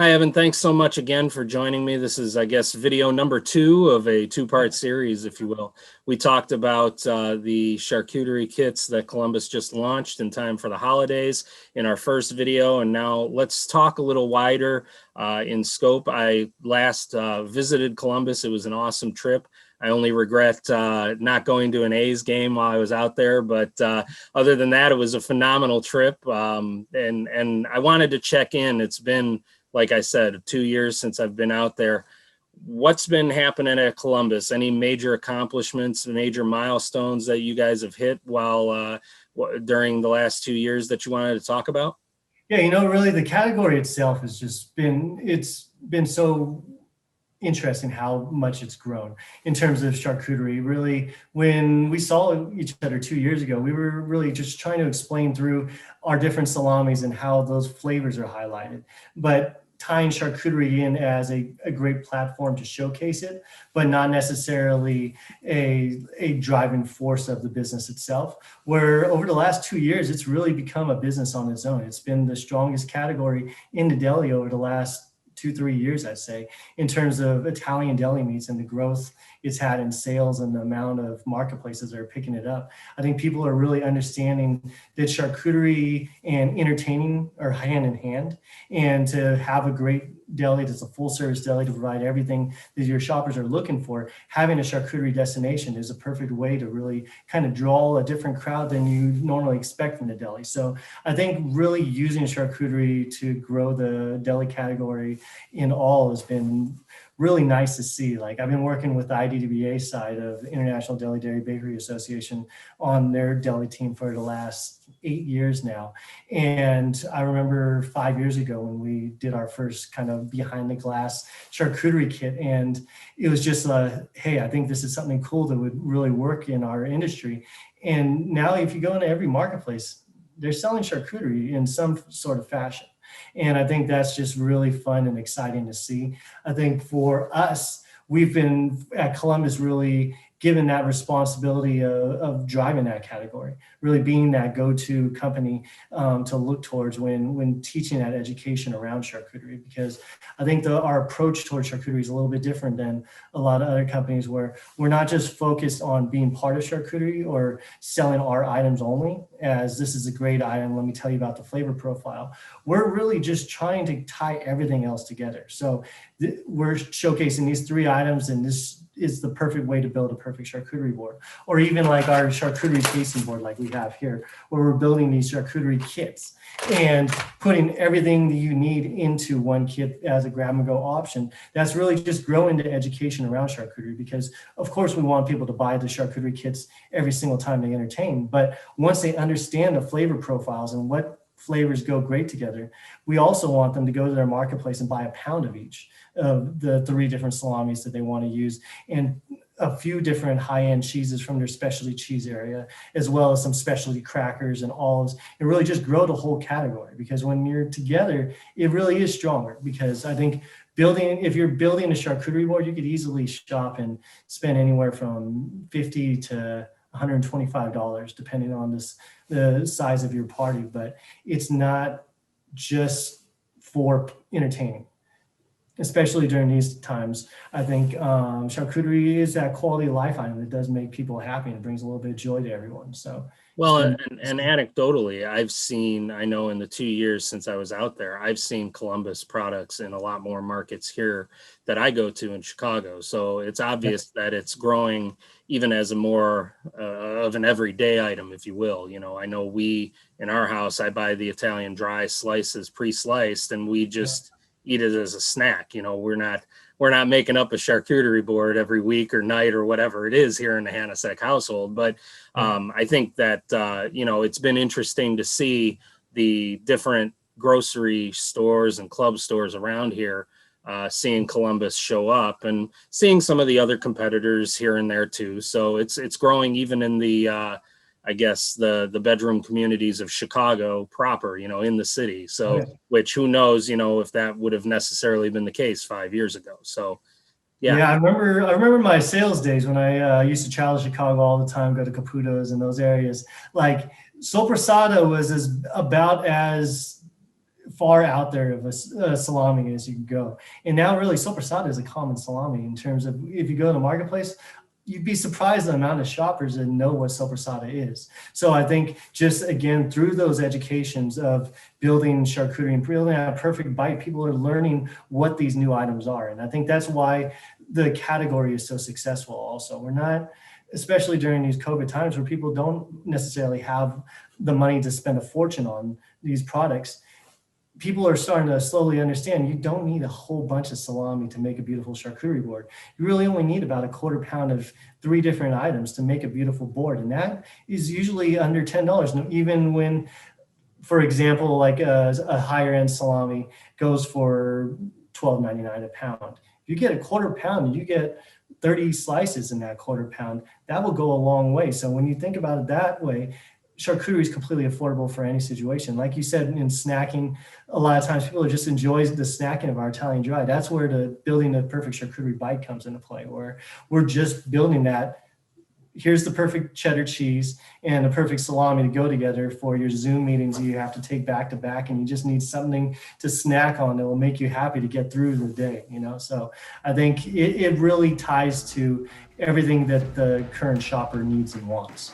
Hi, Evan. Thanks so much again for joining me. This is, I guess, video number 2 of a two-part series, if you will. We talked about the charcuterie kits that Columbus just launched in time for the holidays in our first video. And now let's talk a little wider in scope. I last visited Columbus. It was an awesome trip. I only regret not going to an A's game while I was out there, but other than that, it was a phenomenal trip. And I wanted to check in. It's been, like I said, 2 years since I've been out there. What's been happening at Columbus? Any major accomplishments, major milestones that you guys have hit while during the last 2 years that you wanted to talk about? Yeah, really the category itself has just it's been so interesting how much it's grown in terms of charcuterie. Really, when we saw each other 2 years ago, we were really just trying to explain through our different salamis and how those flavors are highlighted. But tying charcuterie in as a great platform to showcase it, but not necessarily a driving force of the business itself, where over the last 2 years, it's really become a business on its own. It's been the strongest category in the deli over the last 2-3 years, I'd say, in terms of Italian deli meats and the growth it's had in sales and the amount of marketplaces that are picking it up. I think people are really understanding that charcuterie and entertaining are hand in hand, and to have a great deli that's a full service deli to provide everything that your shoppers are looking for, having a charcuterie destination is a perfect way to really kind of draw a different crowd than you normally expect from the deli. So I think really using charcuterie to grow the deli category in all has been really nice to see. Like, I've been working with the IDDBA side of the International Deli Dairy Bakery Association on their deli team for the last 8 years now. And I remember 5 years ago when we did our first kind of behind the glass charcuterie kit. And it was just hey, I think this is something cool that would really work in our industry. And now if you go into every marketplace, they're selling charcuterie in some sort of fashion. And I think that's just really fun and exciting to see. I think for us, we've been at Columbus really given that responsibility of driving that category, really being that go-to company to look towards when teaching that education around charcuterie. Because I think our approach towards charcuterie is a little bit different than a lot of other companies, where we're not just focused on being part of charcuterie or selling our items only, as this is a great item, let me tell you about the flavor profile. We're really just trying to tie everything else together. So we're showcasing these 3 items, and this is the perfect way to build a perfect charcuterie board. Or even like our charcuterie tasting board like we have here, where we're building these charcuterie kits and putting everything that you need into one kit as a grab and go option. That's really just growing the education around charcuterie, because of course we want people to buy the charcuterie kits every single time they entertain. But once they understand the flavor profiles and what flavors go great together, we also want them to go to their marketplace and buy a pound of each of the 3 different salamis that they want to use, and a few different high-end cheeses from their specialty cheese area, as well as some specialty crackers and olives, and really just grow the whole category. Because when you're together, it really is stronger. Because I think if you're building a charcuterie board, you could easily shop and spend anywhere from $50 to $125, depending on the size of your party. But it's not just for entertaining, especially during these times. I think charcuterie is that quality of life item that does make people happy, and it brings a little bit of joy to everyone. So, Well, and anecdotally, I know in the 2 years since I was out there, I've seen Columbus products in a lot more markets here that I go to in Chicago. So it's obvious that it's growing even as a more of an everyday item, if you will. I know in our house, I buy the Italian dry slices pre-sliced, and we just eat it as a snack. We're not making up a charcuterie board every week or night or whatever it is here in the Hanasek household. But I think that, it's been interesting to see the different grocery stores and club stores around here, seeing Columbus show up, and seeing some of the other competitors here and there too. So it's growing even in the, I guess the bedroom communities of Chicago proper, in the city. So, which who knows, if that would have necessarily been the case 5 years ago. So, yeah. I remember my sales days when I used to travel to Chicago all the time, go to Caputo's and those areas. Like, Soprasada was about as far out there of a salami as you can go. And now really soppressata is a common salami in terms of if you go to the marketplace, you'd be surprised the amount of shoppers that know what soppressata is. So I think just again, through those educations of building charcuterie and building a perfect bite, people are learning what these new items are. And I think that's why the category is so successful also. We're not, especially during these COVID times where people don't necessarily have the money to spend a fortune on these products, people are starting to slowly understand you don't need a whole bunch of salami to make a beautiful charcuterie board. You really only need about a quarter pound of 3 different items to make a beautiful board. And that is usually under $10. Even when, for example, like a higher end salami goes for $12.99 a pound. If you get a quarter pound, you get 30 slices in that quarter pound. That will go a long way. So when you think about it that way, charcuterie is completely affordable for any situation. Like you said, in snacking, a lot of times people just enjoy the snacking of our Italian dry. That's where the building the perfect charcuterie bite comes into play, where we're just building that. Here's the perfect cheddar cheese and the perfect salami to go together for your Zoom meetings that you have to take back to back, and you just need something to snack on that will make you happy to get through the day, you know? So I think it really ties to everything that the current shopper needs and wants.